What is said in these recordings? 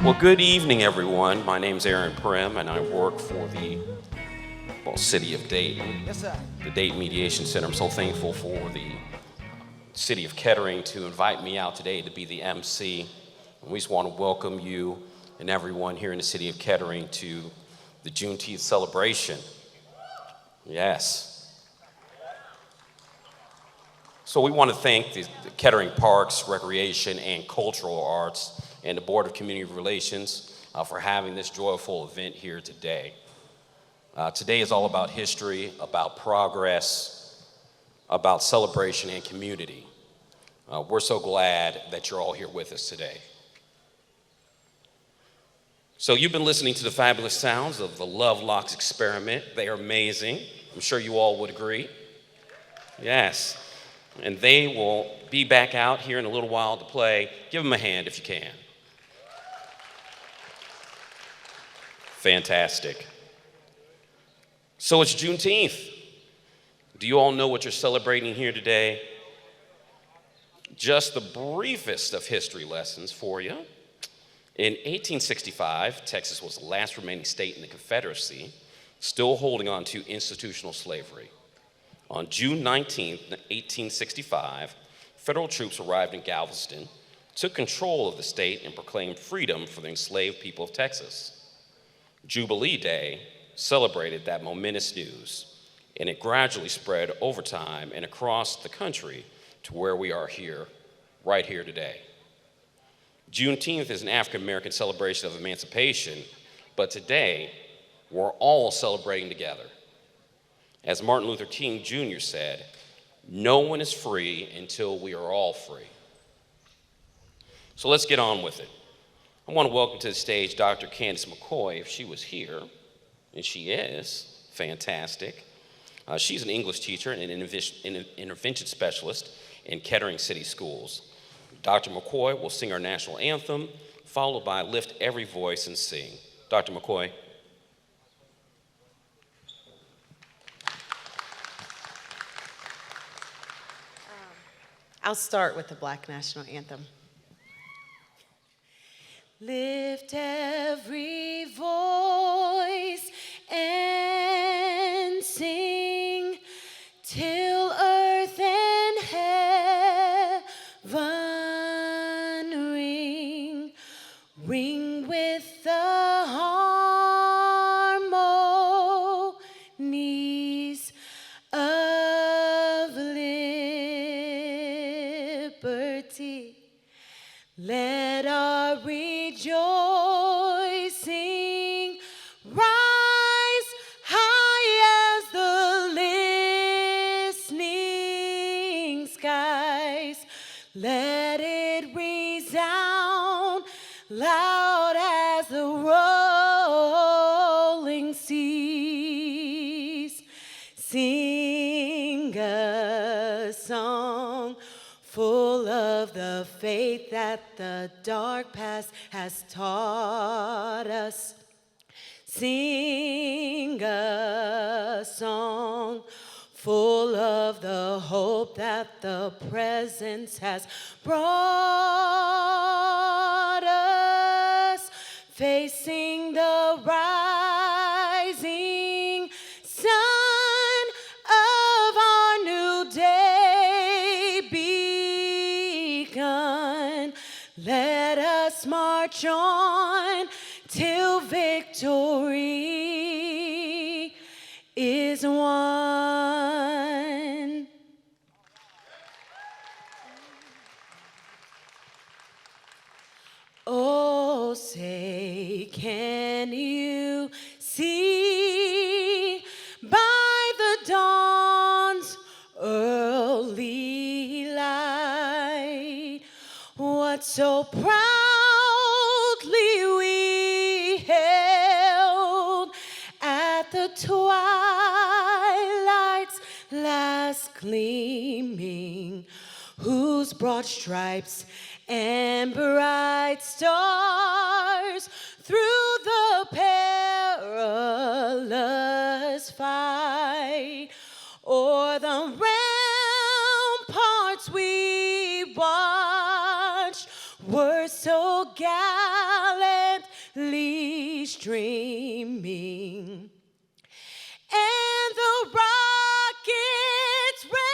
Well, good evening, everyone. My name's Aaron Prim, and I work for the city of Dayton, Yes, sir. the Dayton Mediation Center. I'm so thankful for the city of Kettering to invite me out today to be the MC. And we just want to welcome you and everyone here in the city of Kettering to the Juneteenth celebration. Yes. So we want to thank the Kettering Parks, Recreation, and Cultural Arts and the Board of Community Relations for having this joyful event here today. Today is all about history, about progress, about celebration and community. We're so glad that you're all here with us today. So you've been listening to the fabulous sounds of the Love Locks experiment. They are amazing. I'm sure you all would agree. Yes. And they will be back out here in a little while to play. Give them a hand if you can. Fantastic. So it's Juneteenth. Do you all know what you're celebrating here today? Just the briefest of history lessons for you. In 1865, Texas was the last remaining state in the Confederacy, still holding on to institutional slavery. On June 19, 1865, federal troops arrived in Galveston, took control of the state, and proclaimed freedom for the enslaved people of Texas. Jubilee Day celebrated that momentous news, and it gradually spread over time and across the country to where we are here, right here today. Juneteenth is an African-American celebration of emancipation, but today we're all celebrating together. As Martin Luther King Jr. said, no one is free until we are all free. So let's get on with it. I want to welcome to the stage Dr. Candace McCoy, if she was here, and she is, fantastic. She's an English teacher and an intervention specialist in Kettering City Schools. Dr. McCoy will sing our national anthem, followed by Lift Every Voice and Sing. Dr. McCoy. I'll start with the Black National Anthem. Lift every voice and sing till earth and heaven ring, ring with the harmonies of liberty. Let our rejoicing rise high as the listening skies. Let it resound loud as the rolling seas. Sing a song full of the faith that the dark past has taught us. Sing a song full of the hope that the presence has brought us. Facing the rising sun of our new day begun. Let us march on till victory is won. Oh, say, can you see by the dawn's early light what so proudly we held at the twilight's last gleaming, whose broad stripes and bright stars through the perilous fight o'er the ramparts we watched were so gallant streaming, and the rockets regular,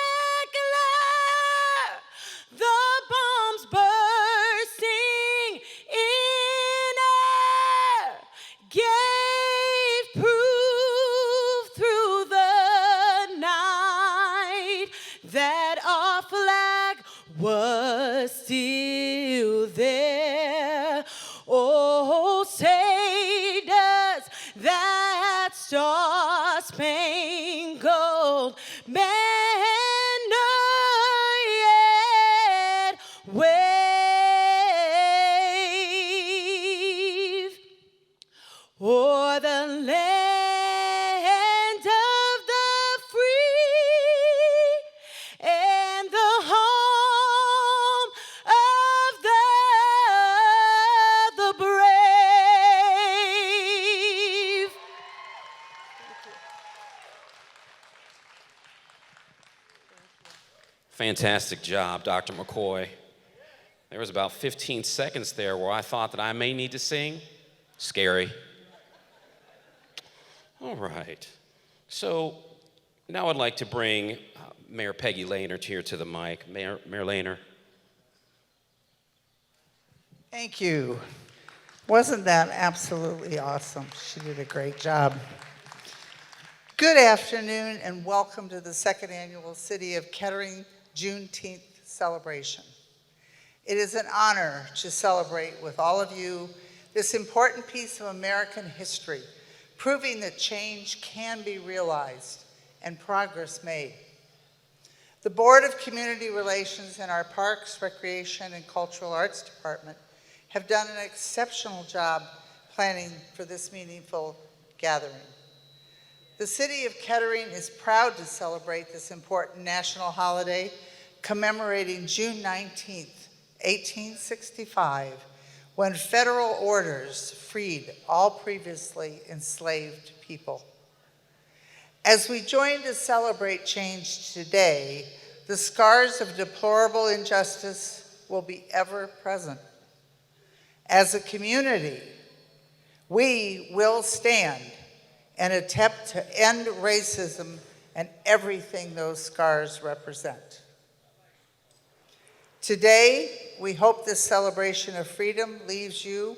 the bombs bursting in air, gave proof through the night that our flag was still there. Oh, say does that star-spangled banner yet wave o'er the land of the free and the home of the brave. Fantastic job, Dr. McCoy. There was about 15 seconds there where I thought that I may need to sing. Scary. All right. So now I'd like to bring Mayor Peggy Lehner here to the mic. Mayor Lehner. Thank you. Wasn't that absolutely awesome? She did a great job. Good afternoon and welcome to the second annual City of Kettering Juneteenth celebration. It is an honor to celebrate with all of you this important piece of American history, proving that change can be realized and progress made. The Board of Community Relations and our Parks, Recreation, and Cultural Arts Department have done an exceptional job planning for this meaningful gathering. The City of Kettering is proud to celebrate this important national holiday commemorating June 19th, 1865, when federal orders freed all previously enslaved people. As we join to celebrate change today, the scars of deplorable injustice will be ever present. As a community, we will stand and attempt to end racism and everything those scars represent. Today, we hope this celebration of freedom leaves you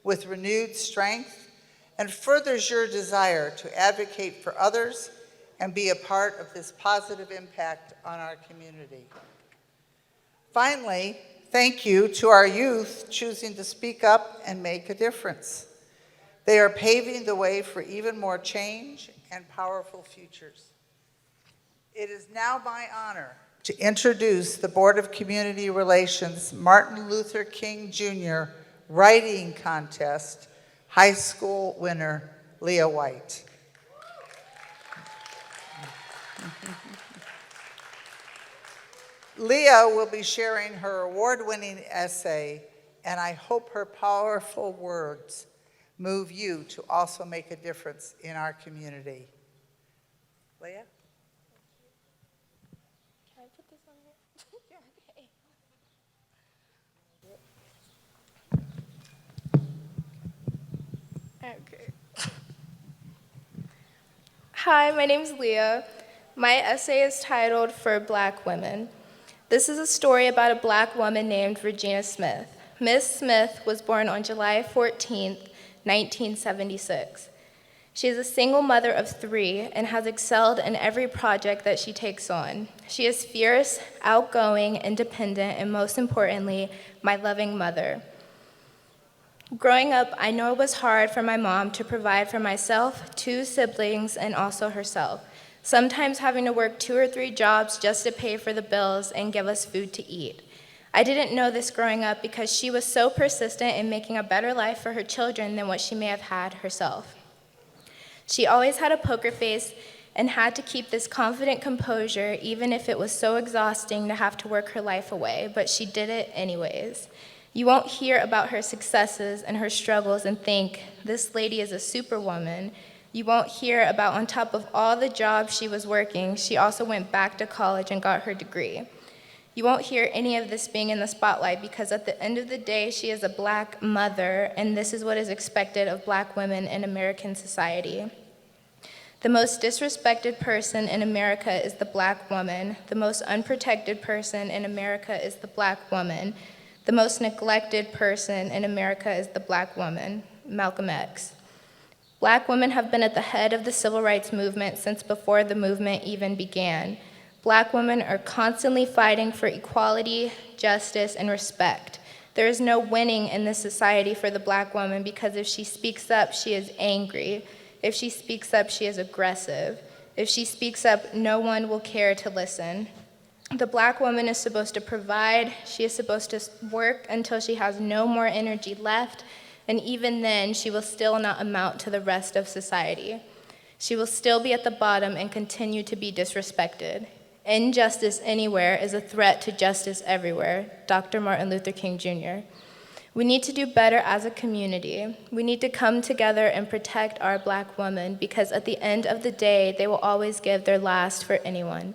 with renewed strength and furthers your desire to advocate for others and be a part of this positive impact on our community. Finally, thank you to our youth choosing to speak up and make a difference. They are paving the way for even more change and powerful futures. It is now my honor to introduce the Board of Community Relations Martin Luther King Jr. Writing Contest high school winner, Leah White. Leah will be sharing her award-winning essay, and I hope her powerful words move you to also make a difference in our community. Leah? Can I put this on here? Okay. Okay. Hi, my name's Leah. My essay is titled For Black Women. This is a story about a black woman named Regina Smith. Miss Smith was born on July 14th, 1976. She is a single mother of 3 and has excelled in every project that she takes on. She is fierce, outgoing, independent, and most importantly, my loving mother. Growing up, I know it was hard for my mom to provide for myself, 2 siblings, and also herself, sometimes having to work 2 or 3 jobs just to pay for the bills and give us food to eat. I didn't know this growing up because she was so persistent in making a better life for her children than what she may have had herself. She always had a poker face and had to keep this confident composure even if it was so exhausting to have to work her life away, but she did it anyways. You won't hear about her successes and her struggles and think, this lady is a superwoman. You won't hear about on top of all the jobs she was working, she also went back to college and got her degree. You won't hear any of this being in the spotlight because at the end of the day, she is a black mother, and this is what is expected of black women in American society. The most disrespected person in America is the black woman. The most unprotected person in America is the black woman. The most neglected person in America is the black woman, Malcolm X. Black women have been at the head of the civil rights movement since before the movement even began. Black women are constantly fighting for equality, justice, and respect. There is no winning in this society for the black woman because if she speaks up, she is angry. If she speaks up, she is aggressive. If she speaks up, no one will care to listen. The black woman is supposed to provide. She is supposed to work until she has no more energy left, and even then, she will still not amount to the rest of society. She will still be at the bottom and continue to be disrespected. Injustice anywhere is a threat to justice everywhere. Dr. Martin Luther King Jr. We need to do better as a community. We need to come together and protect our black women because at the end of the day, they will always give their last for anyone.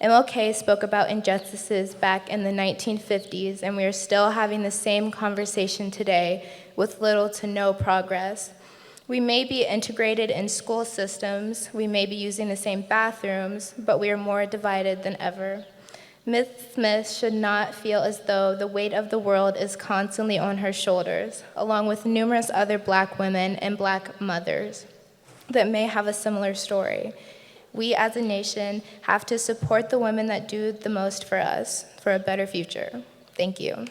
MLK spoke about injustices back in the 1950s, and we are still having the same conversation today with little to no progress. We may be integrated in school systems, we may be using the same bathrooms, but we are more divided than ever. Ms. Smith should not feel as though the weight of the world is constantly on her shoulders, along with numerous other black women and black mothers that may have a similar story. We as a nation have to support the women that do the most for us, for a better future. Thank you.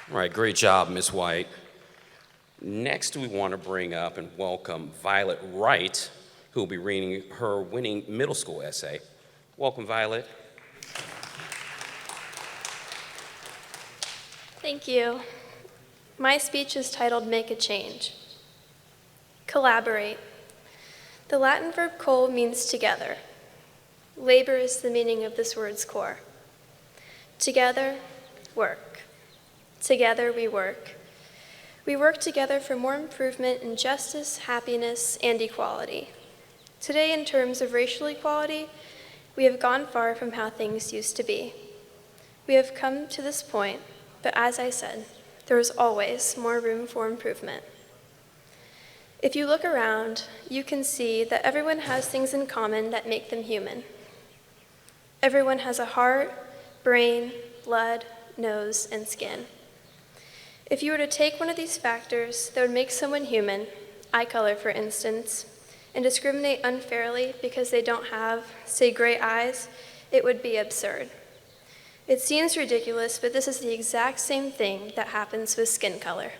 All right, great job, Ms. White. Next, we want to bring up and welcome Violet Wright, who will be reading her winning middle school essay. Welcome, Violet. Thank you. My speech is titled Make a Change. Collaborate. The Latin verb col means together. Labor is the meaning of this word's core. Together, work. Together we work. We work together for more improvement in justice, happiness, and equality. Today, in terms of racial equality, we have gone far from how things used to be. We have come to this point, but as I said, there is always more room for improvement. If you look around, you can see that everyone has things in common that make them human. Everyone has a heart, brain, blood, nose, and skin. If you were to take one of these factors that would make someone human, eye color for instance, and discriminate unfairly because they don't have, say, gray eyes, it would be absurd. It seems ridiculous, but this is the exact same thing that happens with skin color.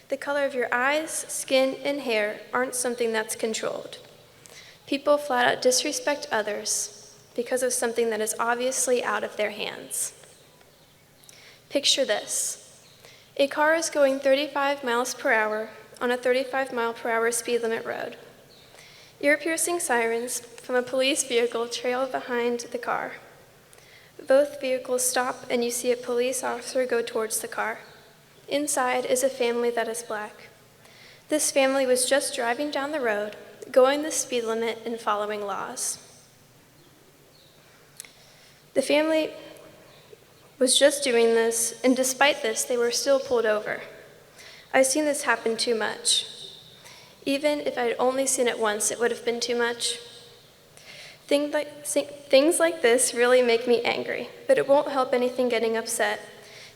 The color of your eyes, skin, and hair aren't something that's controlled. People flat out disrespect others because of something that is obviously out of their hands. Picture this. A car is going 35 miles per hour on a 35-mile-per-hour speed limit road. Ear-piercing sirens from a police vehicle trail behind the car. Both vehicles stop and you see a police officer go towards the car. Inside is a family that is black. This family was just driving down the road, going the speed limit and following laws. The family was just doing this, and despite this, they were still pulled over. I've seen this happen too much. Even if I'd only seen it once, it would have been too much. Things like this really make me angry, but it won't help anything getting upset.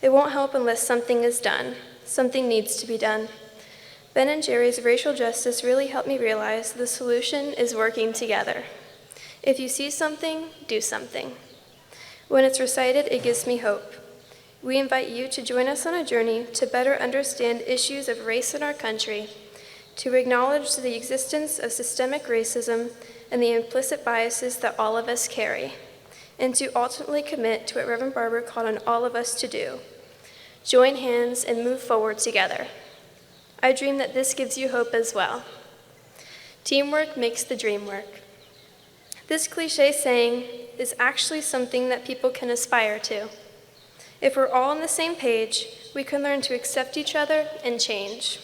It won't help unless something is done. Something needs to be done. Ben & Jerry's racial justice really helped me realize the solution is working together. If you see something, do something. When it's recited, it gives me hope. We invite you to join us on a journey to better understand issues of race in our country, to acknowledge the existence of systemic racism and the implicit biases that all of us carry, and to ultimately commit to what Reverend Barber called on all of us to do: join hands and move forward together. I dream that this gives you hope as well. Teamwork makes the dream work. This cliche saying is actually something that people can aspire to. If we're all on the same page, we can learn to accept each other and change.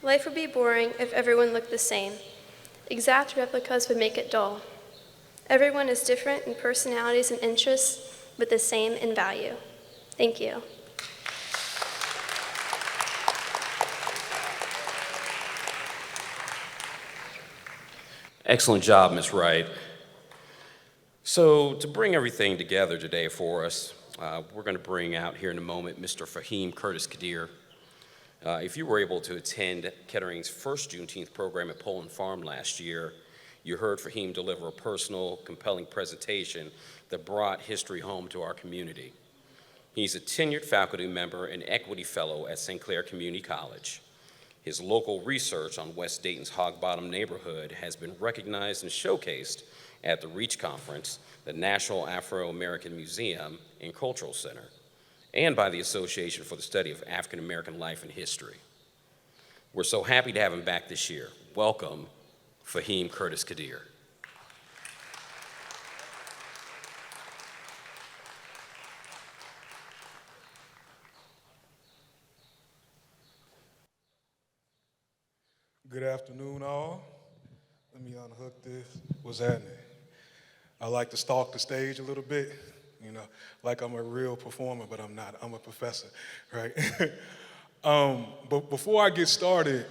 Life would be boring if everyone looked the same. Exact replicas would make it dull. Everyone is different in personalities and interests, but the same in value. Thank you. Excellent job, Ms. Wright. So to bring everything together today for us, we're going to bring out here in a moment Mr. Faheem Curtis Khidr. If you were able to attend Kettering's first Juneteenth program at Poland Farm last year, you heard Faheem deliver a personal, compelling presentation that brought history home to our community. He's a tenured faculty member and equity fellow at St. Clair Community College. His local research on West Dayton's Hog Bottom neighborhood has been recognized and showcased at the REACH Conference, the National Afro-American Museum and Cultural Center, and by the Association for the Study of African American Life and History. We're so happy to have him back this year. Welcome, Faheem Curtis Khidr. Good afternoon, all. Let me unhook this. What's happening? I like to stalk the stage a little bit, like I'm a real performer, but I'm not. I'm a professor, right? But before I get started,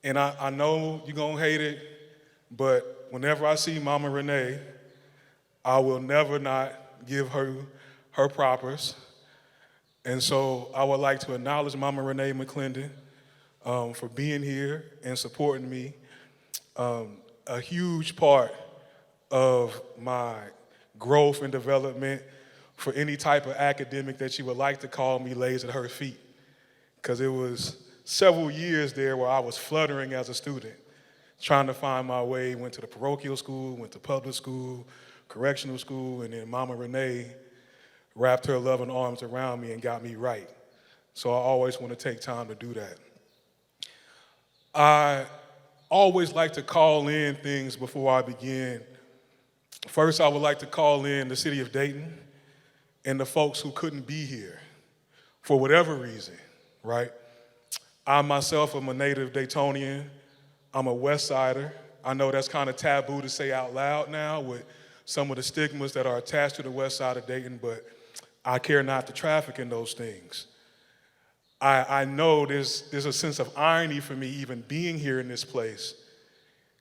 and I know you're gonna hate it, but whenever I see Mama Renee, I will never not give her her propers. And so I would like to acknowledge Mama Renee McClendon for being here and supporting me. A huge part of my growth and development for any type of academic that she would like to call me lays at her feet. Because it was several years there where I was fluttering as a student, trying to find my way, went to the parochial school, went to public school, correctional school, and then Mama Renee wrapped her loving arms around me and got me right. So I always want to take time to do that. I always like to call in things before I begin. First, I would like to call in the city of Dayton and the folks who couldn't be here for whatever reason, right? I myself am a native Daytonian. I'm a West Sider. I know that's kind of taboo to say out loud now with some of the stigmas that are attached to the West Side of Dayton, but I care not to traffic in those things. I know there's a sense of irony for me even being here in this place,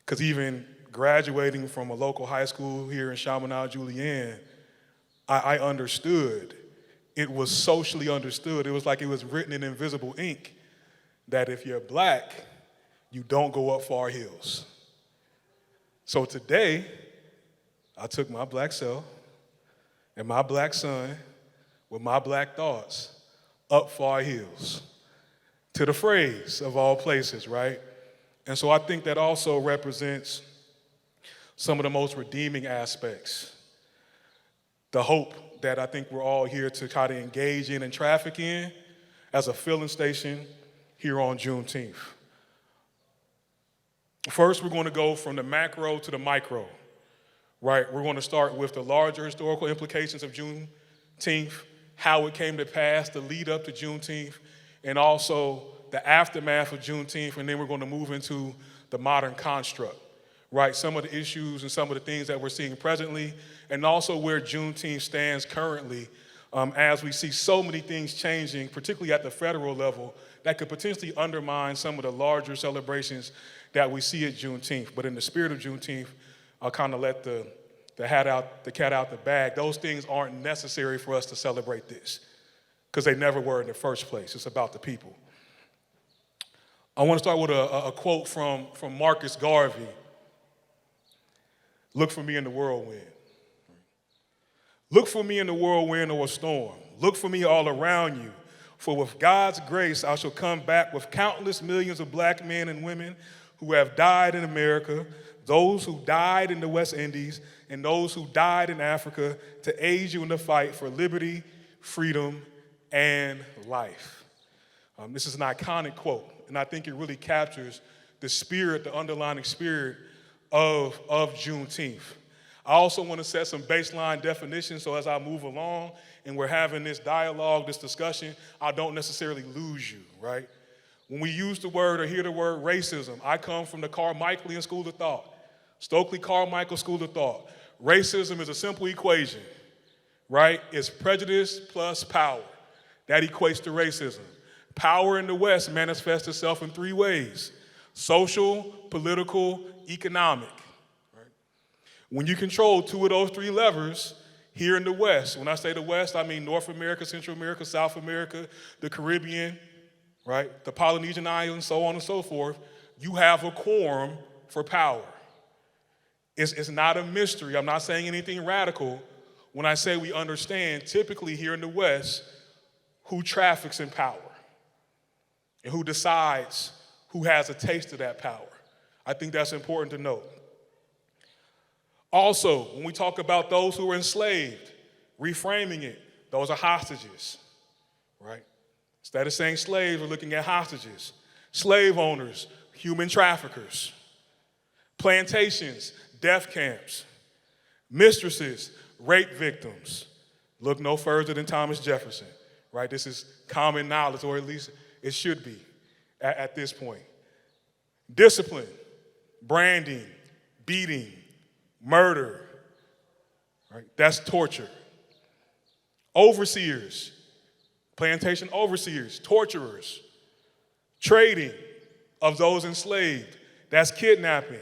because even graduating from a local high school here in Chaminade-Julienne, I understood. It was socially understood. It was like it was written in invisible ink that if you're black, you don't go up far hills. So today, I took my black self and my black son with my black thoughts up far hills to the phrase of all places, right? And so I think that also represents some of the most redeeming aspects, the hope that I think we're all here to try to engage in and traffic in as a filling station here on Juneteenth. First, we're going to go from the macro to the micro, right? We're going to start with the larger historical implications of Juneteenth, how it came to pass, the lead up to Juneteenth, and also the aftermath of Juneteenth, and then we're going to move into the modern construct, right? Some of the issues and some of the things that we're seeing presently, and also where Juneteenth stands currently, as we see so many things changing, particularly at the federal level, that could potentially undermine some of the larger celebrations that we see at Juneteenth. But in the spirit of Juneteenth, I'll kind of let the cat out the bag. Those things aren't necessary for us to celebrate this, because they never were in the first place. It's about the people. I want to start with a quote from Marcus Garvey. Look for me in the whirlwind. Look for me in the whirlwind or a storm. Look for me all around you. For with God's grace, I shall come back with countless millions of black men and women who have died in America, those who died in the West Indies, and those who died in Africa to aid you in the fight for liberty, freedom, and life. This is an iconic quote, and I think it really captures the spirit, the underlying spirit of Juneteenth. I also want to set some baseline definitions so as I move along and we're having this dialogue, this discussion, I don't necessarily lose you, right? When we use the word or hear the word racism, I come from the Carmichaelian school of thought, Stokely Carmichael school of thought. Racism is a simple equation, right? It's prejudice plus power. That equates to racism. Power in the West manifests itself in three ways: social, political, economic. Right? When you control two of those three levers here in the West, when I say the West, I mean North America, Central America, South America, the Caribbean, right? The Polynesian Islands, so on and so forth, you have a quorum for power. It's not a mystery. I'm not saying anything radical when I say we understand, typically here in the West, who traffics in power and who decides who has a taste of that power. I think that's important to note. Also, when we talk about those who were enslaved, reframing it, those are hostages, right? Instead of saying slaves, we're looking at hostages. Slave owners, human traffickers. Plantations, death camps. Mistresses, rape victims. Look no further than Thomas Jefferson, right? This is common knowledge, or at least it should be at this point. Discipline, branding, beating, murder, right? That's torture. Overseers, plantation overseers, torturers. Trading of those enslaved, that's kidnapping.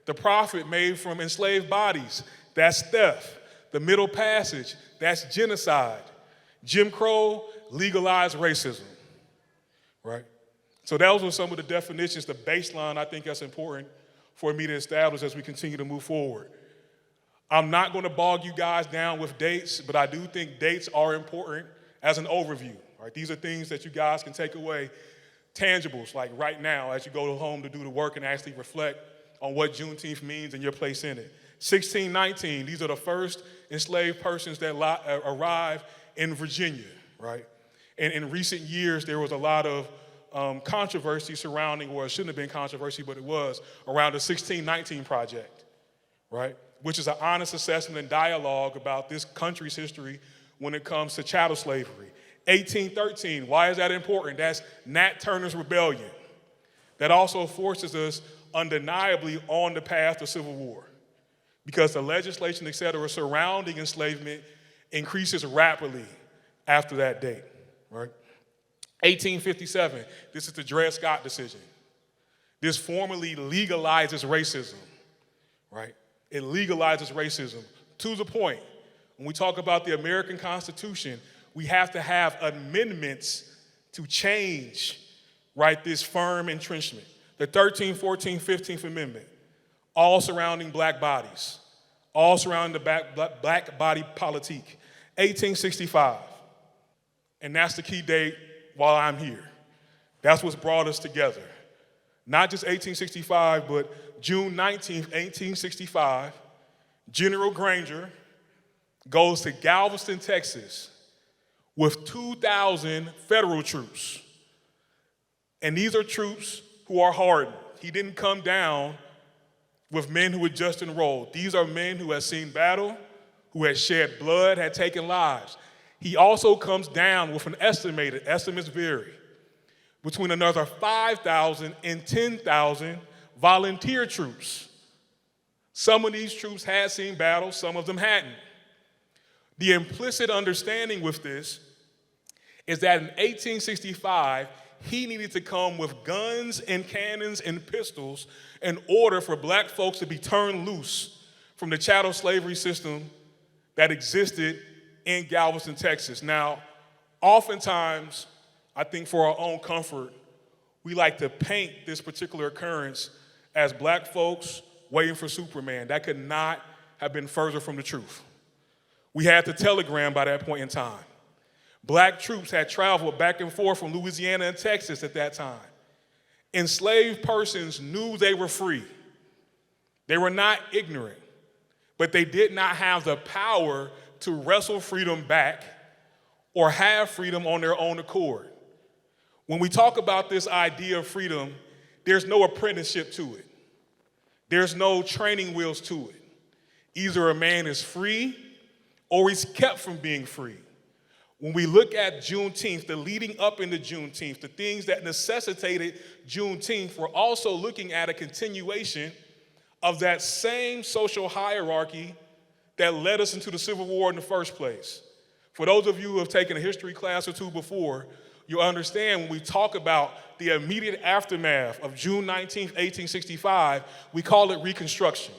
The profit made from enslaved bodies, that's theft. The Middle Passage, that's genocide. Jim Crow, legalized racism, right? So those were some of the definitions, the baseline I think that's important for me to establish as we continue to move forward. I'm not going to bog you guys down with dates, but I do think dates are important as an overview, right? These are things that you guys can take away, tangibles, like right now as you go home to do the work and actually reflect on what Juneteenth means and your place in it. 1619, these are the first enslaved persons that arrived in Virginia, right? And in recent years, there was a lot of controversy surrounding, or it shouldn't have been controversy, but it was, around the 1619 Project, right? Which is an honest assessment and dialogue about this country's history when it comes to chattel slavery. 1813, why is that important? That's Nat Turner's Rebellion. That also forces us undeniably on the path to civil war, because the legislation, et cetera, surrounding enslavement increases rapidly after that date, right? 1857, this is the Dred Scott decision. This formally legalizes racism, right? It legalizes racism to the point, when we talk about the American Constitution, we have to have amendments to change, right, this firm entrenchment. The 13th, 14th, 15th Amendment, all surrounding black bodies, all surrounding the black body politique. 1865, and that's the key date while I'm here. That's what's brought us together. Not just 1865, but June 19th, 1865, General Granger goes to Galveston, Texas, with 2,000 federal troops. And these are troops who are hardened. He didn't come down with men who had just enrolled. These are men who had seen battle, who had shed blood, had taken lives. He also comes down with estimates vary, between another 5,000 and 10,000 volunteer troops. Some of these troops had seen battle, some of them hadn't. The implicit understanding with this is that in 1865, he needed to come with guns and cannons and pistols in order for black folks to be turned loose from the chattel slavery system that existed in Galveston, Texas. Now, oftentimes, I think for our own comfort, we like to paint this particular occurrence as black folks waiting for Superman. That could not have been further from the truth. We had the telegram by that point in time. Black troops had traveled back and forth from Louisiana and Texas at that time. Enslaved persons knew they were free. They were not ignorant, but they did not have the power to wrestle freedom back or have freedom on their own accord. When we talk about this idea of freedom, there's no apprenticeship to it. There's no training wheels to it. Either a man is free or he's kept from being free. When we look at Juneteenth, the leading up into Juneteenth, the things that necessitated Juneteenth, we're also looking at a continuation of that same social hierarchy that led us into the Civil War in the first place. For those of you who have taken a history class or two before, you'll understand when we talk about the immediate aftermath of June 19th, 1865, we call it Reconstruction,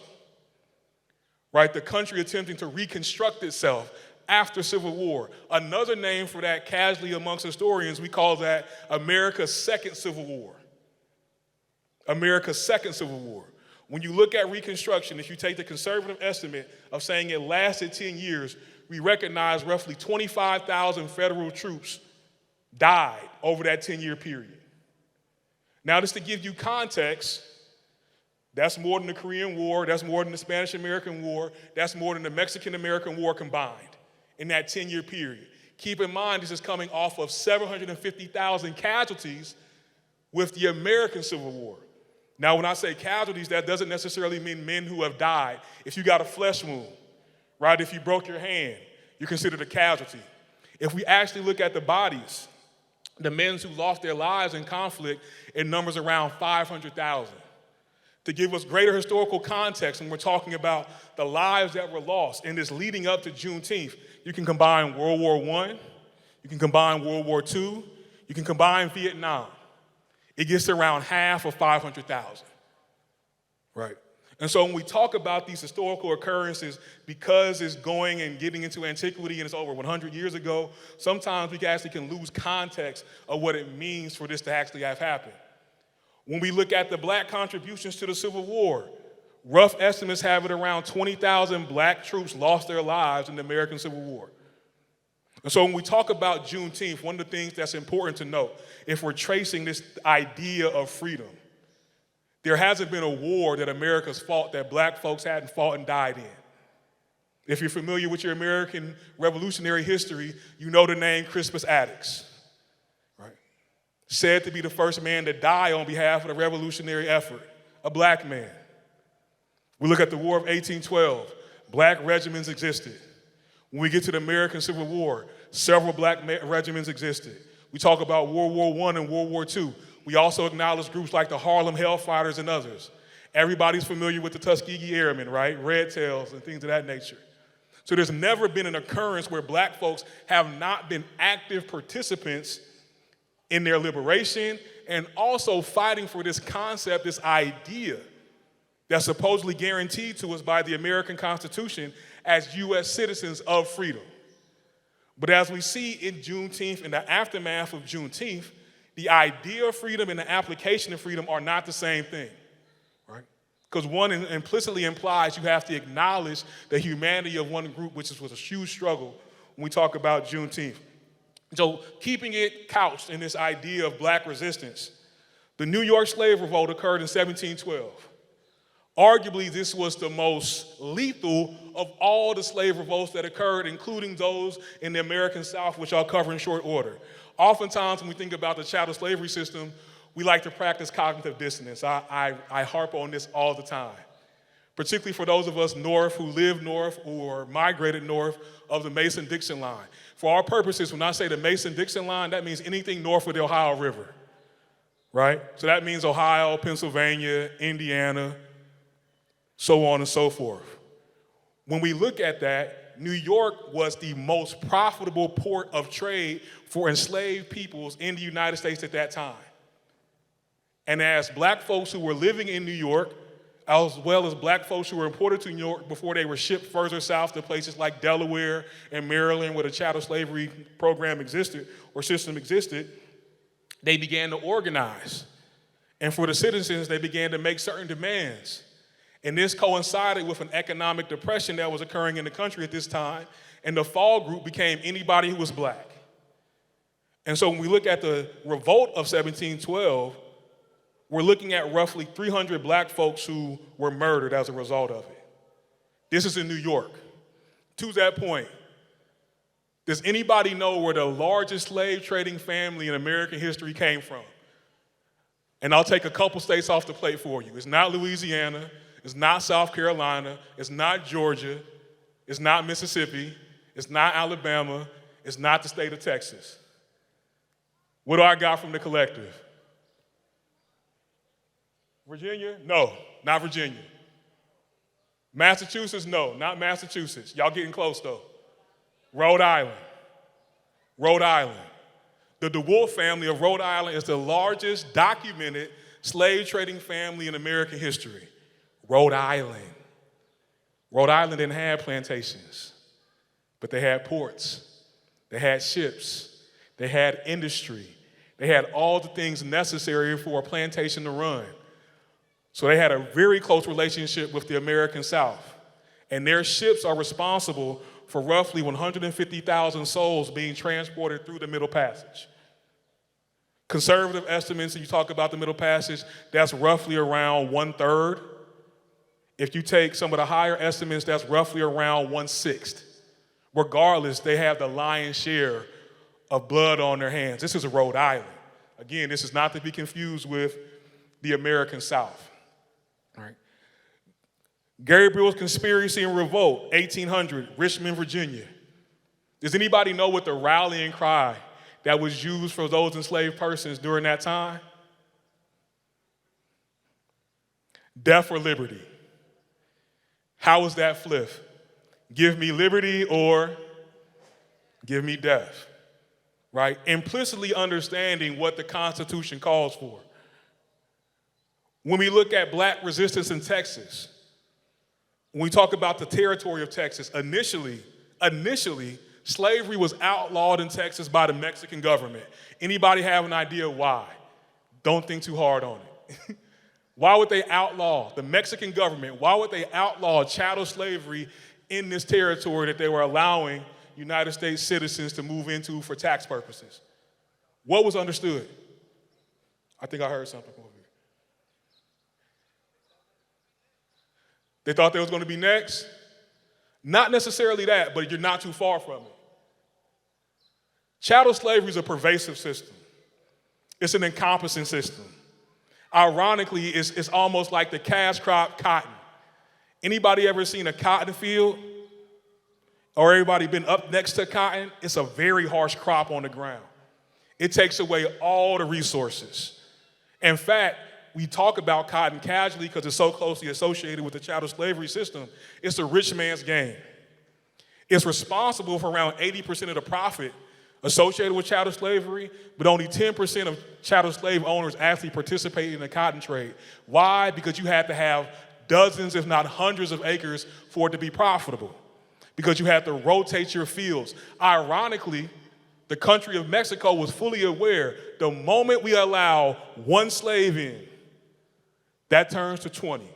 right? The country attempting to reconstruct itself after Civil War. Another name for that, casually amongst historians, we call that America's Second Civil War. America's Second Civil War. When you look at Reconstruction, if you take the conservative estimate of saying it lasted 10 years, we recognize roughly 25,000 federal troops died over that 10-year period. Now, just to give you context, that's more than the Korean War, that's more than the Spanish-American War, that's more than the Mexican-American War combined in that 10-year period. Keep in mind, this is coming off of 750,000 casualties with the American Civil War. Now, when I say casualties, that doesn't necessarily mean men who have died. If you got a flesh wound, right? If you broke your hand, you're considered a casualty. If we actually look at the bodies, the men who lost their lives in conflict, it numbers around 500,000. To give us greater historical context when we're talking about the lives that were lost in this leading up to Juneteenth, you can combine World War I, you can combine World War II, you can combine Vietnam. It gets to around half of 500,000, right? And so when we talk about these historical occurrences, because it's going and getting into antiquity and it's over 100 years ago, sometimes we actually can lose context of what it means for this to actually have happened. When we look at the black contributions to the Civil War, rough estimates have it around 20,000 black troops lost their lives in the American Civil War. And so when we talk about Juneteenth, one of the things that's important to note, if we're tracing this idea of freedom, there hasn't been a war that America's fought that black folks hadn't fought and died in. If you're familiar with your American revolutionary history, you know the name Crispus Attucks, right? Said to be the first man to die on behalf of the revolutionary effort, a black man. We look at the War of 1812, black regiments existed. When we get to the American Civil War, several black regiments existed. We talk about World War I and World War II. We also acknowledge groups like the Harlem Hellfighters and others. Everybody's familiar with the Tuskegee Airmen, right? Red Tails and things of that nature. So there's never been an occurrence where black folks have not been active participants in their liberation and also fighting for this concept, this idea that's supposedly guaranteed to us by the American Constitution as U.S. citizens of freedom. But as we see in Juneteenth, in the aftermath of Juneteenth, the idea of freedom and the application of freedom are not the same thing, right? Because one implicitly implies you have to acknowledge the humanity of one group, which was a huge struggle when we talk about Juneteenth. So keeping it couched in this idea of black resistance, the New York slave revolt occurred in 1712. Arguably, this was the most lethal of all the slave revolts that occurred, including those in the American South, which I'll cover in short order. Oftentimes, when we think about the chattel slavery system, we like to practice cognitive dissonance. I harp on this all the time, particularly for those of us north who live north or migrated north of the Mason-Dixon line. For our purposes, when I say the Mason-Dixon line, that means anything north of the Ohio River, right? So that means Ohio, Pennsylvania, Indiana, so on and so forth. When we look at that, New York was the most profitable port of trade for enslaved peoples in the United States at that time. And as black folks who were living in New York, as well as black folks who were imported to New York before they were shipped further south to places like Delaware and Maryland where the chattel slavery program existed or system existed, they began to organize. And for the citizens, they began to make certain demands. And this coincided with an economic depression that was occurring in the country at this time, and the fall group became anybody who was black. And so when we look at the revolt of 1712, we're looking at roughly 300 black folks who were murdered as a result of it. This is in New York. To that point, does anybody know where the largest slave trading family in American history came from? And I'll take a couple states off the plate for you. It's not Louisiana. It's not South Carolina, it's not Georgia, it's not Mississippi, it's not Alabama, It's not the state of Texas. What do I got from the collective? Virginia? No, not Virginia. Massachusetts? No, not Massachusetts. Y'all getting close though. Rhode Island. Rhode Island. The DeWolf family of Rhode Island is the largest documented slave trading family in American history. Rhode Island. Rhode Island didn't have plantations, but they had ports. They had ships. They had industry. They had all the things necessary for a plantation to run. So they had a very close relationship with the American South. And their ships are responsible for roughly 150,000 souls being transported through the Middle Passage. Conservative estimates, and you talk about the Middle Passage, that's roughly around 1/3. If you take some of the higher estimates, that's roughly around 1/6. Regardless, they have the lion's share of blood on their hands. This is Rhode Island. Again, this is not to be confused with the American South. All right. Gabriel's Conspiracy and Revolt, 1800, Richmond, Virginia. Does anybody know what the rallying cry that was used for those enslaved persons during that time? Death or liberty. How was that flipped? Give me liberty or give me death, right? Implicitly understanding what the Constitution calls for. When we look at black resistance in Texas, when we talk about the territory of Texas, initially, slavery was outlawed in Texas by the Mexican government. Anybody have an idea why? Don't think too hard on it. Why would they outlaw the Mexican government? Why would they outlaw chattel slavery in this territory that they were allowing United States citizens to move into for tax purposes? What was understood? I think I heard something over here. They thought they was going to be next? Not necessarily that, but you're not too far from it. Chattel slavery is a pervasive system. It's an encompassing system. Ironically, it's almost like the cash crop cotton. Anybody ever seen a cotton field? Or everybody been up next to cotton? It's a very harsh crop on the ground. It takes away all the resources. In fact, we talk about cotton casually because it's so closely associated with the chattel slavery system. It's a rich man's game. It's responsible for around 80% of the profit associated with chattel slavery, but only 10% of chattel slave owners actually participate in the cotton trade. Why? Because you had to have dozens, if not hundreds of acres for it to be profitable. Because you had to rotate your fields. Ironically, the country of Mexico was fully aware the moment we allow one slave in, that turns to 20.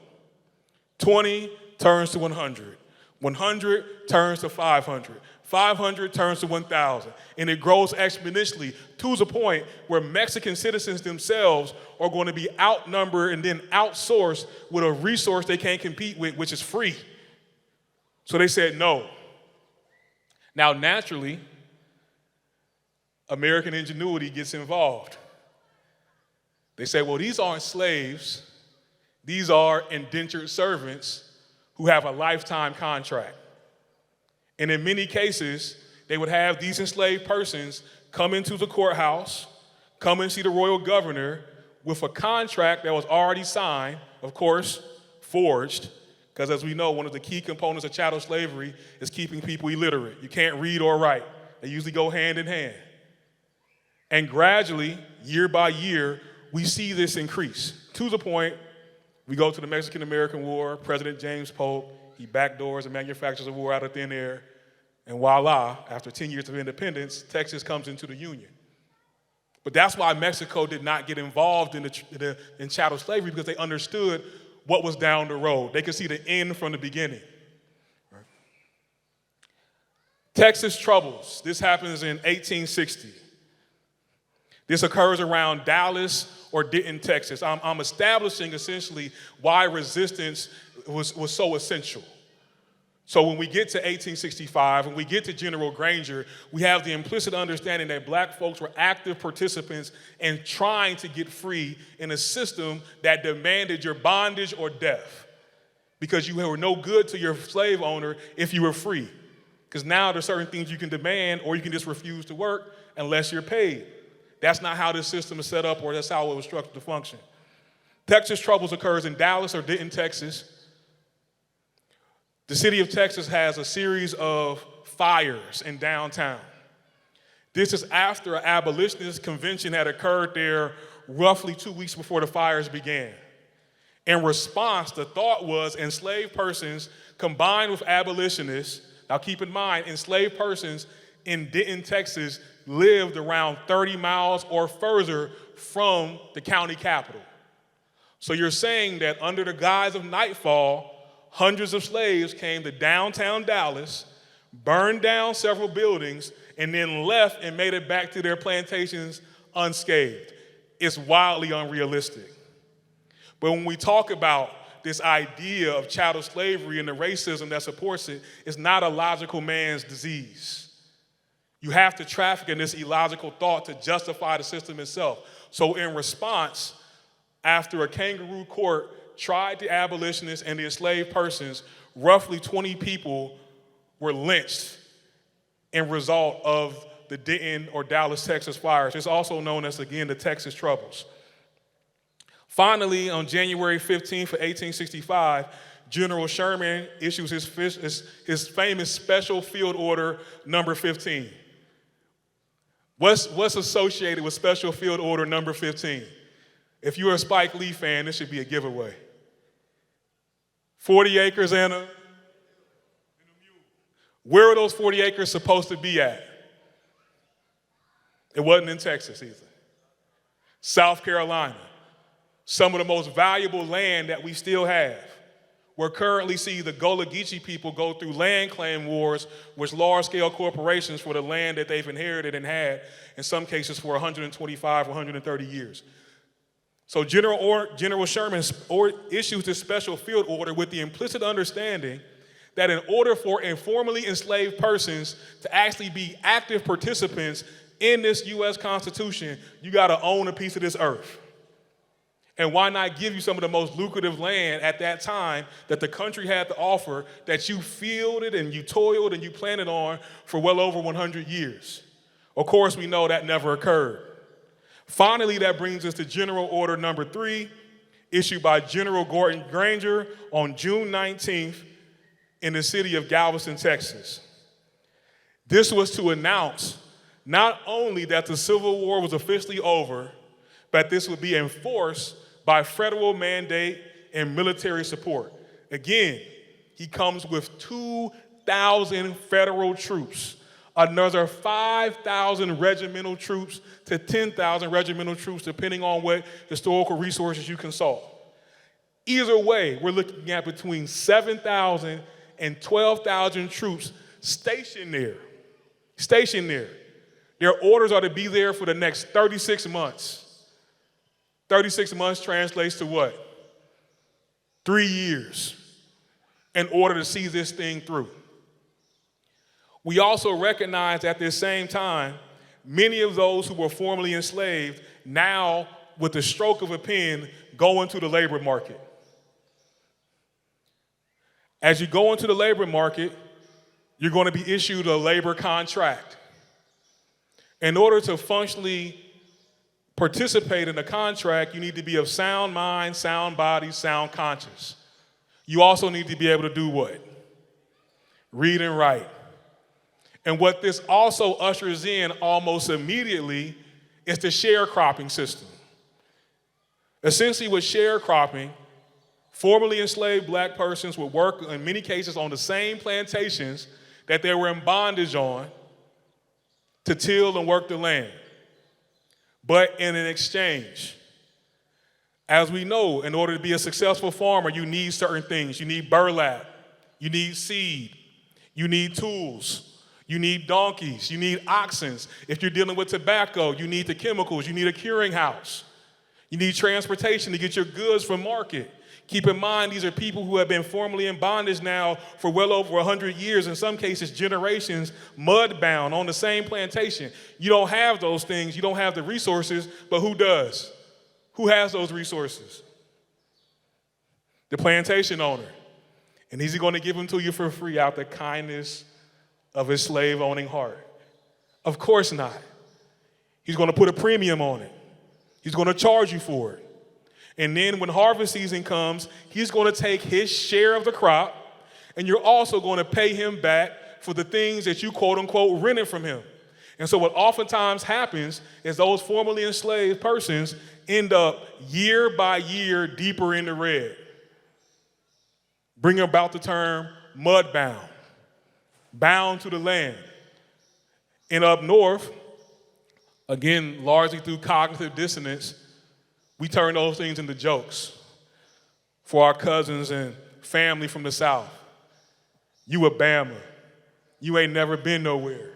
20 turns to 100. 100 turns to 500. 500 turns to 1,000. And it grows exponentially to the point where Mexican citizens themselves are going to be outnumbered and then outsourced with a resource they can't compete with, which is free. So they said no. Now, naturally, American ingenuity gets involved. They say, well, these aren't slaves. These are indentured servants who have a lifetime contract. And in many cases, they would have these enslaved persons come into the courthouse, come and see the royal governor with a contract that was already signed, of course, forged, because as we know, one of the key components of chattel slavery is keeping people illiterate. You can't read or write. They usually go hand in hand. And gradually, year by year, we see this increase to the point we go to the Mexican-American War, President James Polk, he backdoors and manufactures a war out of thin air, and voila, after 10 years of independence, Texas comes into the Union. But that's why Mexico did not get involved in chattel slavery, because they understood what was down the road. They could see the end from the beginning. Right. Texas Troubles. This happens in 1860. This occurs around Dallas or Denton, Texas. I'm establishing essentially why resistance was so essential. So when we get to 1865, when we get to General Granger, we have the implicit understanding that black folks were active participants in trying to get free in a system that demanded your bondage or death, because you were no good to your slave owner if you were free. Because now there's certain things you can demand or you can just refuse to work unless you're paid. That's not how this system is set up or that's how it was structured to function. Texas Troubles occurs in Dallas or Denton, Texas. The city of Texas has a series of fires in downtown. This is after an abolitionist convention had occurred there roughly 2 weeks before the fires began. In response, the thought was enslaved persons combined with abolitionists. Now keep in mind, enslaved persons in Denton, Texas lived around 30 miles or further from the county capital. So you're saying that under the guise of nightfall, hundreds of slaves came to downtown Dallas, burned down several buildings, and then left and made it back to their plantations unscathed. It's wildly unrealistic. But when we talk about this idea of chattel slavery and the racism that supports it, it's not a logical man's disease. You have to traffic in this illogical thought to justify the system itself. So in response, after a kangaroo court tried the abolitionists and the enslaved persons, roughly 20 people were lynched in result of the Denton or Dallas, Texas fires. It's also known as, again, the Texas Troubles. Finally, on January 15th of 1865, General Sherman issues his famous Special Field Order number 15. What's associated with Special Field Order number 15? If you're a Spike Lee fan, this should be a giveaway. 40 acres and a mule. Where are those 40 acres supposed to be at? It wasn't in Texas either. South Carolina. Some of the most valuable land that we still have. We're currently see the Gullah Geechee people go through land claim wars with large-scale corporations for the land that they've inherited and had, in some cases for 125 or 130 years. So General Sherman issues this special field order with the implicit understanding that in order for informally enslaved persons to actually be active participants in this U.S. Constitution, you got to own a piece of this earth. And why not give you some of the most lucrative land at that time that the country had to offer that you fielded and you toiled and you planted on for well over 100 years? Of course, we know that never occurred. Finally, that brings us to General Order number 3, issued by General Gordon Granger on June 19th in the city of Galveston, Texas. This was to announce not only that the Civil War was officially over, but this would be enforced by federal mandate and military support. Again, he comes with 2,000 federal troops, another 5,000 regimental troops to 10,000 regimental troops, depending on what historical resources you consult. Either way, we're looking at between 7,000 and 12,000 troops stationed there. Their orders are to be there for the next 36 months. 36 months translates to what? 3 years in order to see this thing through. We also recognize at this same time, many of those who were formerly enslaved now, with the stroke of a pen, go into the labor market. As you go into the labor market, you're going to be issued a labor contract. In order to functionally participate in the contract, you need to be of sound mind, sound body, sound conscience. You also need to be able to do what? Read and write. And what this also ushers in almost immediately is the sharecropping system. Essentially with sharecropping, formerly enslaved black persons would work in many cases on the same plantations that they were in bondage on to till and work the land. But in an exchange, as we know, in order to be a successful farmer, you need certain things. You need burlap, you need seed, you need tools, you need donkeys, you need oxen. If you're dealing with tobacco, you need the chemicals, you need a curing house. You need transportation to get your goods from market. Keep in mind, these are people who have been formerly in bondage now for well over 100 years, in some cases generations, mud-bound on the same plantation. You don't have those things, you don't have the resources, but who does? Who has those resources? The plantation owner. And he's going to give them to you for free out the kindness of his slave-owning heart? Of course not. He's going to put a premium on it. He's going to charge you for it. And then when harvest season comes, he's going to take his share of the crop, and you're also going to pay him back for the things that you, quote unquote, rented from him. And so what oftentimes happens is those formerly enslaved persons end up year by year deeper in the red, bringing about the term mudbound, bound to the land. And up north, again, largely through cognitive dissonance, we turn those things into jokes for our cousins and family from the South. You a Bama. You ain't never been nowhere.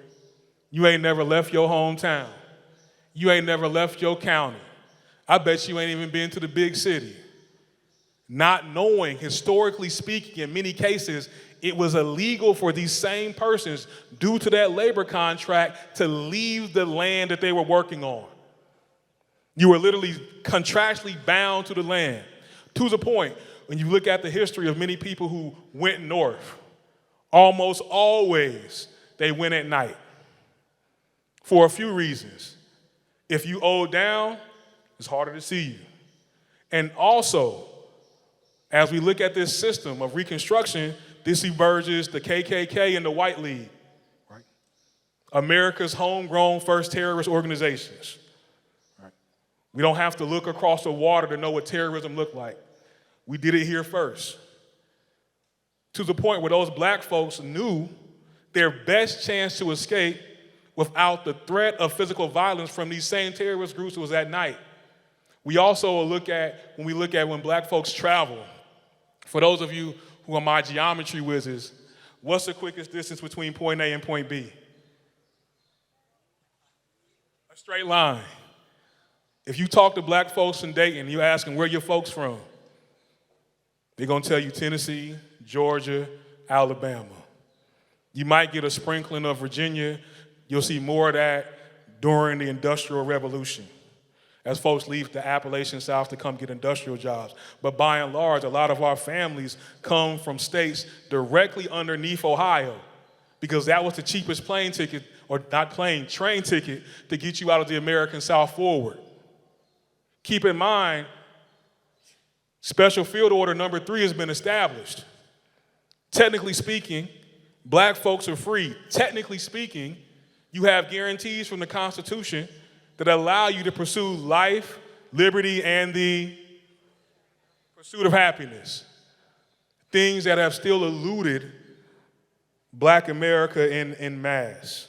You ain't never left your hometown. You ain't never left your county. I bet you ain't even been to the big city. Not knowing, historically speaking, in many cases, it was illegal for these same persons, due to that labor contract, to leave the land that they were working on. You were literally contractually bound to the land. To the point, when you look at the history of many people who went north, almost always they went at night for a few reasons. If you owed down, it's harder to see you. And also, as we look at this system of Reconstruction, this emerges the KKK and the White League, right? America's homegrown first terrorist organizations. Right? We don't have to look across the water to know what terrorism looked like. We did it here first. To the point where those black folks knew their best chance to escape without the threat of physical violence from these same terrorist groups was at night. We also look at when black folks travel. For those of you who are my geometry whizzes, what's the quickest distance between point A and point B? A straight line. If you talk to black folks in Dayton, you ask them, where your folks from? They're going to tell you Tennessee, Georgia, Alabama. You might get a sprinkling of Virginia. You'll see more of that during the Industrial Revolution, as folks leave the Appalachian South to come get industrial jobs. But by and large, a lot of our families come from states directly underneath Ohio, because that was the cheapest train ticket to get you out of the American South forward. Keep in mind, Special Field Order number 3 has been established. Technically speaking, black folks are free. Technically speaking, you have guarantees from the Constitution that allow you to pursue life, liberty, and the pursuit of happiness. Things that have still eluded black America in mass.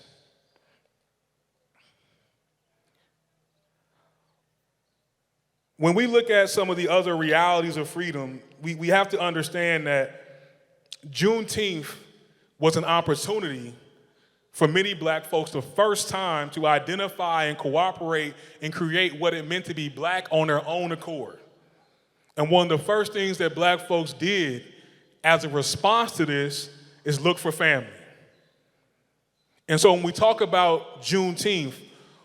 When we look at some of the other realities of freedom, we have to understand that Juneteenth was an opportunity for many black folks the first time to identify and cooperate and create what it meant to be black on their own accord. And one of the first things that black folks did as a response to this is look for family. And so when we talk about Juneteenth,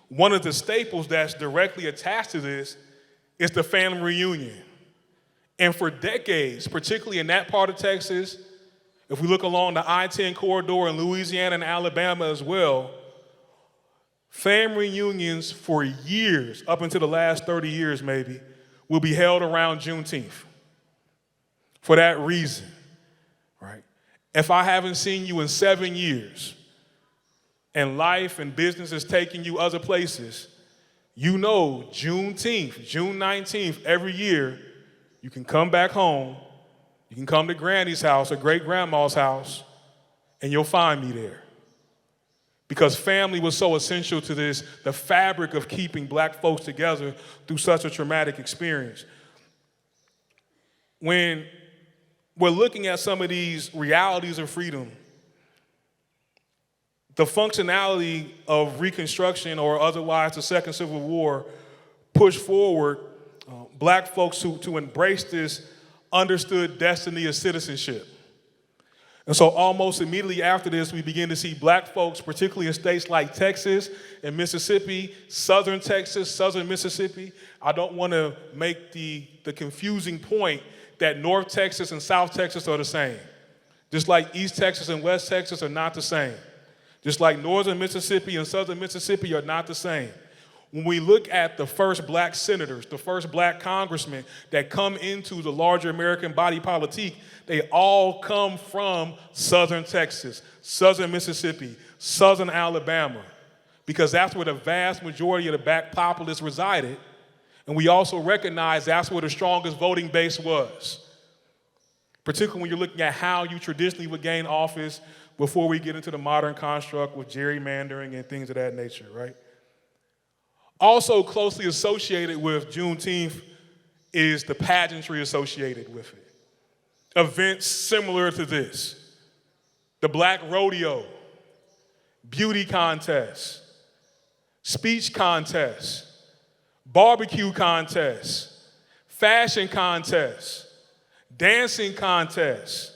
one of the staples that's directly attached to this is the family reunion. And for decades, particularly in that part of Texas, if we look along the I-10 corridor in Louisiana and Alabama as well, family reunions for years, up until the last 30 years maybe, will be held around Juneteenth. For that reason, right? If I haven't seen you in 7 years, and life and business is taking you other places, you know Juneteenth, June 19th, every year, you can come back home. You can come to Granny's house or great-grandma's house, and you'll find me there. Because family was so essential to this, the fabric of keeping black folks together through such a traumatic experience. When we're looking at some of these realities of freedom, the functionality of Reconstruction, or otherwise the Second Civil War, pushed forward black folks to embrace this understood destiny of citizenship. And so almost immediately after this, we begin to see black folks, particularly in states like Texas and Mississippi, southern Texas, southern Mississippi. I don't want to make the confusing point that North Texas and South Texas are the same. Just like East Texas and West Texas are not the same. Just like northern Mississippi and southern Mississippi are not the same. When we look at the first black senators, the first black congressmen that come into the larger American body politique, they all come from southern Texas, southern Mississippi, southern Alabama, because that's where the vast majority of the black populace resided. And we also recognize that's where the strongest voting base was, particularly when you're looking at how you traditionally would gain office before we get into the modern construct with gerrymandering and things of that nature, right? Also closely associated with Juneteenth is the pageantry associated with it. Events similar to this: the Black Rodeo, beauty contest, speech contest, barbecue contest, fashion contest, dancing contest.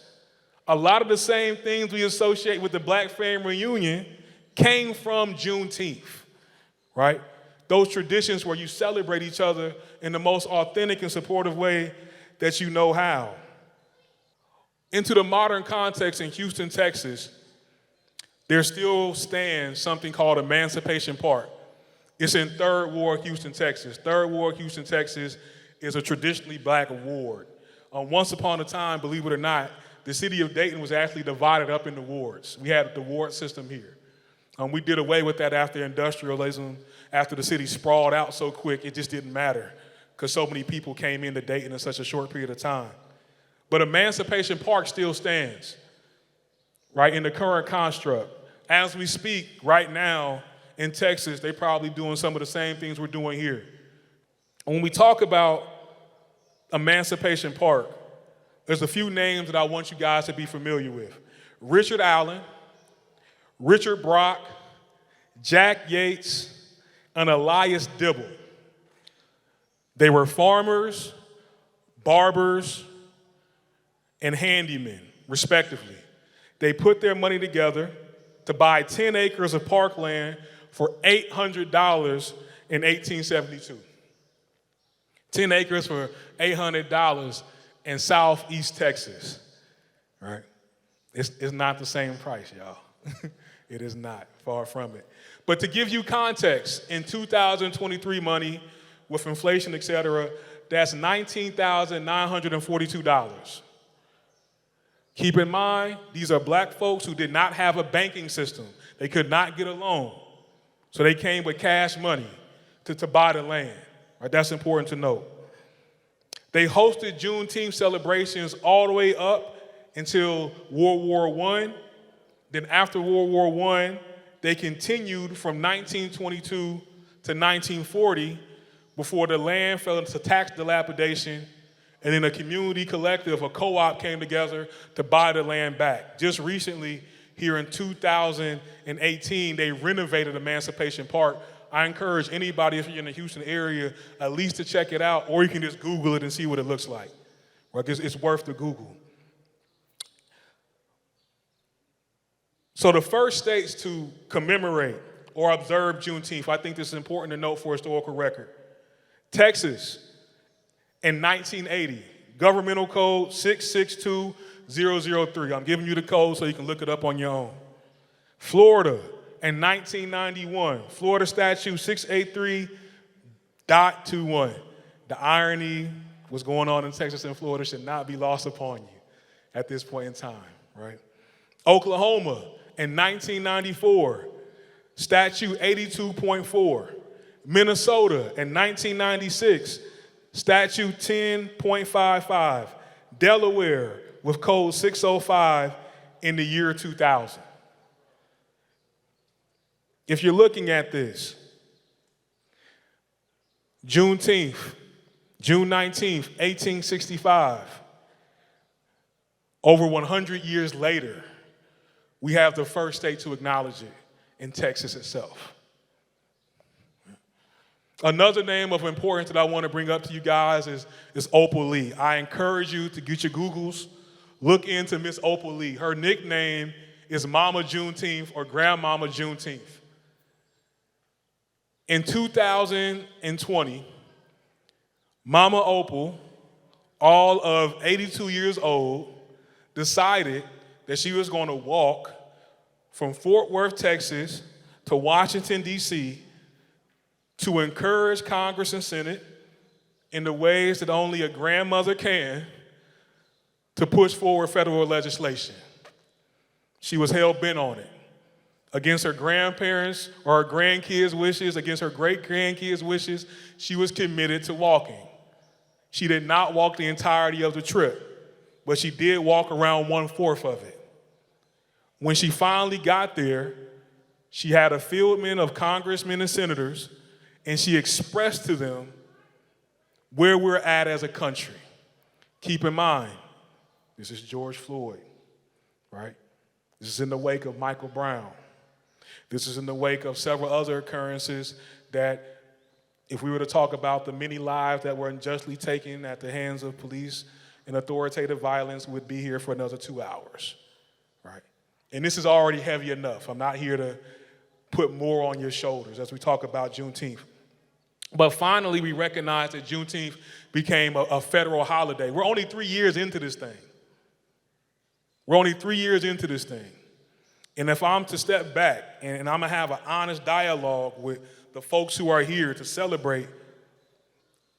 A lot of the same things we associate with the Black Family Reunion came from Juneteenth, right? Those traditions where you celebrate each other in the most authentic and supportive way that you know how. Into the modern context in Houston, Texas, there still stands something called Emancipation Park. It's in Third Ward, Houston, Texas. Third Ward, Houston, Texas is a traditionally black ward. Once upon a time, believe it or not, the city of Dayton was actually divided up into wards. We had the ward system here. We did away with that after industrialism, after the city sprawled out so quick, it just didn't matter because so many people came into Dayton in such a short period of time. But Emancipation Park still stands, right, in the current construct. As we speak right now in Texas, they're probably doing some of the same things we're doing here. When we talk about Emancipation Park, there's a few names that I want you guys to be familiar with. Richard Allen, Richard Brock, Jack Yates, and Elias Dibble. They were farmers, barbers, and handymen, respectively. They put their money together to buy 10 acres of parkland for $800 in 1872. 10 acres for $800 in southeast Texas, right? It's not the same price, y'all. It is not, far from it. But to give you context, in 2023 money, with inflation, et cetera, that's $19,942. Keep in mind, these are black folks who did not have a banking system. They could not get a loan. So they came with cash money to buy the land. Right? That's important to note. They hosted Juneteenth celebrations all the way up until World War I. Then after World War I, they continued from 1922 to 1940 before the land fell into tax dilapidation, and then a community collective, a co-op, came together to buy the land back. Just recently, here in 2018, they renovated Emancipation Park. I encourage anybody, if you're in the Houston area, at least to check it out, or you can just Google it and see what it looks like. Right? It's worth the Google. So the first states to commemorate or observe Juneteenth, I think this is important to note for historical record. Texas, in 1980, governmental code 662003. I'm giving you the code so you can look it up on your own. Florida, in 1991, Florida statute 683.21. The irony what's going on in Texas and Florida should not be lost upon you at this point in time, right? Oklahoma, in 1994, statute 82.4. Minnesota, in 1996, statute 10.55. Delaware, with code 605 in the year 2000. If you're looking at this, Juneteenth, June 19th, 1865, over 100 years later, we have the first state to acknowledge it in Texas itself. Another name of importance that I want to bring up to you guys is Opal Lee. I encourage you to get your Googles, look into Miss Opal Lee. Her nickname is Mama Juneteenth or Grandmama Juneteenth. In 2020, Mama Opal, all of 82 years old, decided that she was going to walk from Fort Worth, Texas, to Washington, D.C., to encourage Congress and Senate in the ways that only a grandmother can to push forward federal legislation. She was hell-bent on it. Against her grandparents' or her grandkids' wishes, against her great-grandkids' wishes, she was committed to walking. She did not walk the entirety of the trip, but she did walk around 1/4 of it. When she finally got there, she had a fieldman of congressmen and senators, and she expressed to them where we're at as a country. Keep in mind, this is George Floyd, right? This is in the wake of Michael Brown. This is in the wake of several other occurrences that, if we were to talk about the many lives that were unjustly taken at the hands of police and authoritative violence, we'd be here for another 2 hours, right? And this is already heavy enough. I'm not here to put more on your shoulders as we talk about Juneteenth. But finally, we recognize that Juneteenth became a federal holiday. We're only 3 years into this thing. We're only 3 years into this thing. And if I'm to step back and I'm going to have an honest dialogue with the folks who are here to celebrate,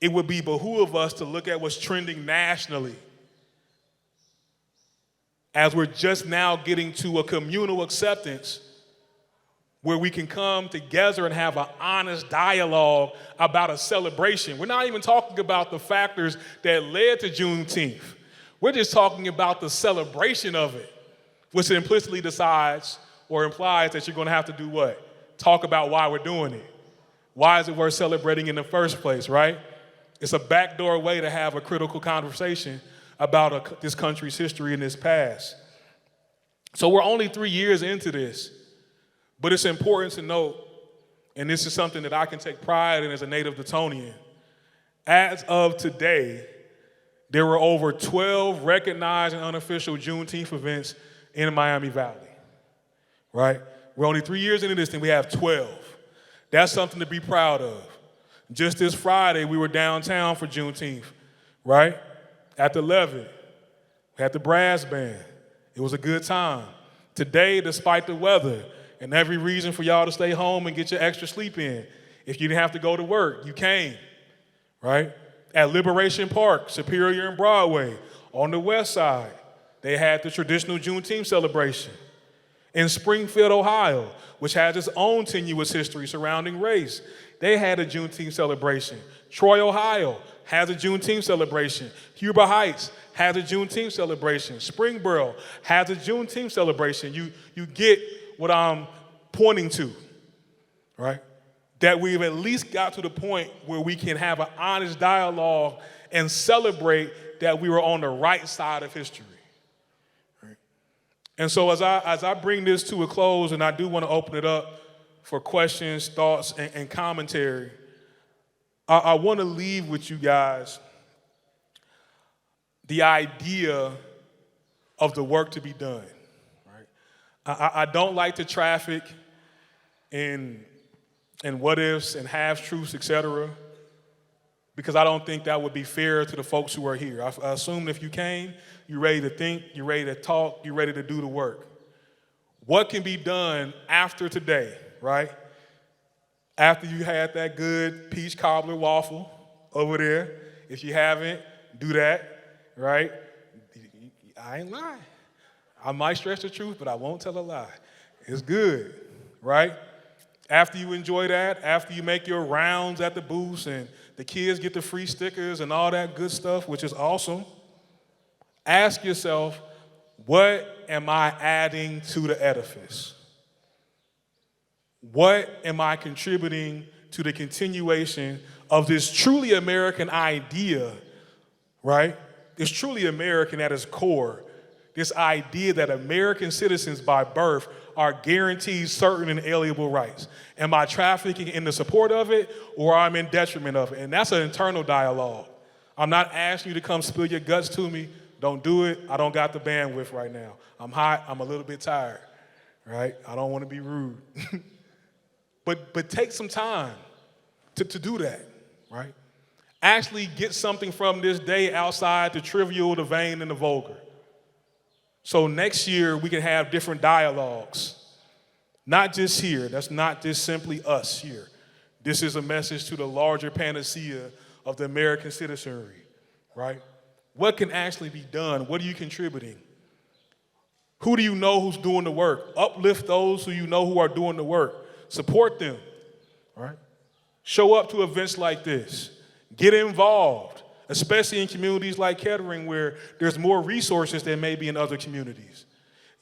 it would be behoove us to look at what's trending nationally as we're just now getting to a communal acceptance where we can come together and have an honest dialogue about a celebration. We're not even talking about the factors that led to Juneteenth. We're just talking about the celebration of it, which implicitly decides or implies that you're going to have to do what? Talk about why we're doing it. Why is it worth celebrating in the first place, right? It's a backdoor way to have a critical conversation about this country's history and its past. So we're only 3 years into this, but it's important to note, and this is something that I can take pride in as a native Daytonian, as of today, there were over 12 recognized and unofficial Juneteenth events in the Miami Valley, right? We're only 3 years into this, and we have 12. That's something to be proud of. Just this Friday, we were downtown for Juneteenth, right? At the Levee, we had the brass band. It was a good time. Today, despite the weather and every reason for y'all to stay home and get your extra sleep in, if you didn't have to go to work, you came, right? At Liberation Park, Superior and Broadway, on the west side, they had the traditional Juneteenth celebration. In Springfield, Ohio, which has its own tenuous history surrounding race, they had a Juneteenth celebration. Troy, Ohio has a Juneteenth celebration. Huber Heights has a Juneteenth celebration. Springboro has a Juneteenth celebration. You get what I'm pointing to, right? That we've at least got to the point where we can have an honest dialogue and celebrate that we were on the right side of history. Right? And so as I bring this to a close, and I do want to open it up for questions, thoughts, and commentary, I want to leave with you guys the idea of the work to be done. Right? I don't like to traffic in what ifs and half truths, etc., because I don't think that would be fair to the folks who are here. I assume if you came, you're ready to think, you're ready to talk, you're ready to do the work. What can be done after today, right? After you had that good peach cobbler waffle over there, if you haven't, do that, right? I ain't lying. I might stretch the truth, but I won't tell a lie. It's good, right? After you enjoy that, after you make your rounds at the booths and the kids get the free stickers and all that good stuff, which is awesome, ask yourself, what am I adding to the edifice? What am I contributing to the continuation of this truly American idea, right? It's truly American at its core. This idea that American citizens by birth are guaranteed certain inalienable rights. Am I trafficking in the support of it, or I'm in detriment of it? And that's an internal dialogue. I'm not asking you to come spill your guts to me. Don't do it. I don't got the bandwidth right now. I'm hot. I'm a little bit tired, right? I don't want to be rude. But take some time to do that, right? Actually get something from this day outside the trivial, the vain, and the vulgar. So next year we can have different dialogues Not just here. That's not just simply us here. This is a message to the larger panacea of the American citizenry, right? What can actually be done? What are you contributing? Who do you know who's doing the work? Uplift those who you know who are doing the work. Support them, right? Show up to events like this. Get involved, especially in communities like Kettering where there's more resources than maybe in other communities.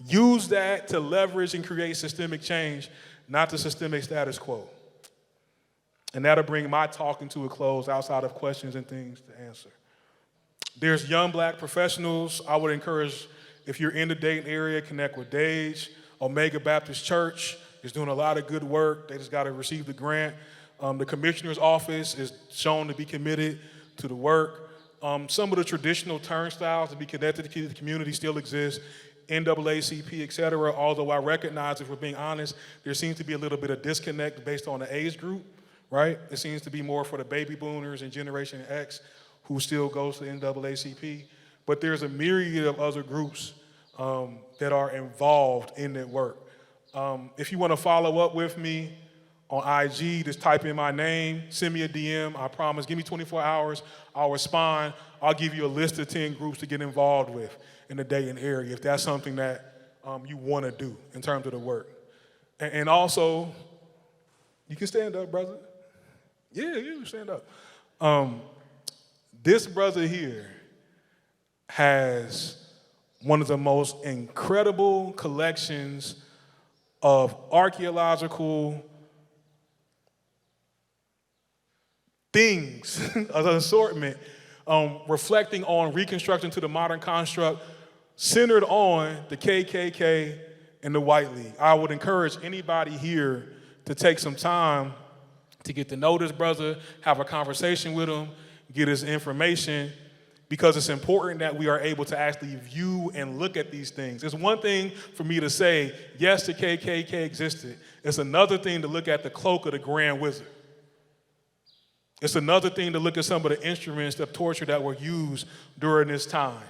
Use that to leverage and create systemic change, not the systemic status quo. And that'll bring my talking to a close outside of questions and things to answer. There's young black professionals. I would encourage, if you're in the Dayton area, connect with Dage. Omega Baptist Church is doing a lot of good work. They just got to receive the grant. The commissioner's office is shown to be committed to the work. Some of the traditional turnstiles to be connected to the community still exist. NAACP, et cetera, although I recognize, if we're being honest, there seems to be a little bit of disconnect based on the age group, right? It seems to be more for the baby boomers and Generation X who still goes to NAACP. But there's a myriad of other groups that are involved in that work. If you want to follow up with me on IG, just type in my name, send me a DM, I promise. Give me 24 hours, I'll respond. I'll give you a list of 10 groups to get involved with in the Dayton area, if that's something that you want to do in terms of the work. And also, you can stand up, brother. Yeah, you stand up. This brother here has one of the most incredible collections of archaeological things, an assortment, reflecting on reconstruction to the modern construct, centered on the KKK and the White League. I would encourage anybody here to take some time to get to know this brother, have a conversation with him, get his information, because it's important that we are able to actually view and look at these things. It's one thing for me to say, yes, the KKK existed. It's another thing to look at the cloak of the Grand Wizard. It's another thing to look at some of the instruments of torture that were used during this time.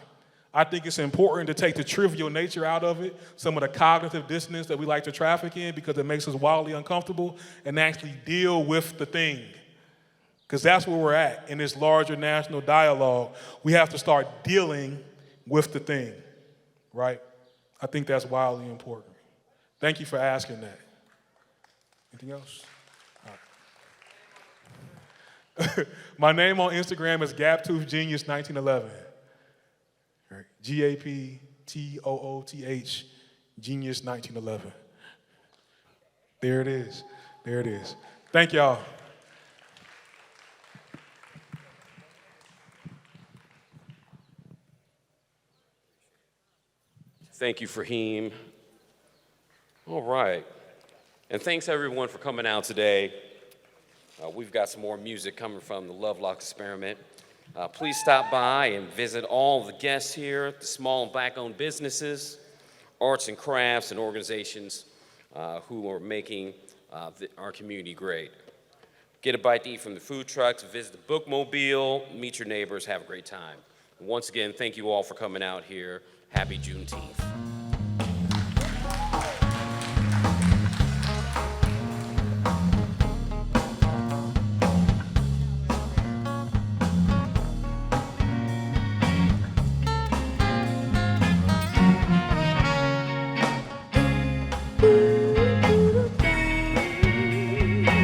I think it's important to take the trivial nature out of it, some of the cognitive dissonance that we like to traffic in because it makes us wildly uncomfortable, and actually deal with the thing. Because that's where we're at in this larger national dialogue. We have to start dealing with the thing, right? I think that's wildly important. Thank you for asking that. Anything else? All right. My name on Instagram is GapToothGenius1911. Right. GAPTOOTH Genius1911. There it is. There it is. Thank y'all. Thank you, Faheem. All right. And thanks, everyone, for coming out today. We've got some more music coming from the Lovelock Experiment. Please stop by and visit all the guests here, the small and black-owned businesses, arts and crafts, and organizations who are making our community great. Get a bite to eat from the food trucks, visit the bookmobile, meet your neighbors, have a great time. And once again, thank you all for coming out here. Happy Juneteenth.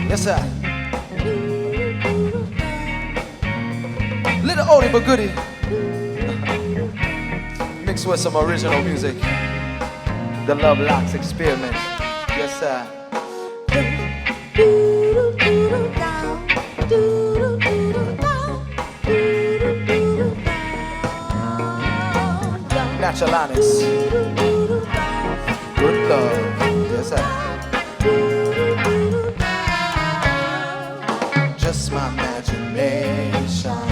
Yes, sir. Little oldie but goodie. Mixed with some original music. The Lovelock Experiment. Yes, sir. Natural honest. Good love. Yes, sir. Just my imagination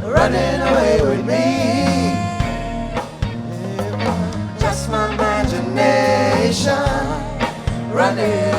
running away with me. Just my imagination running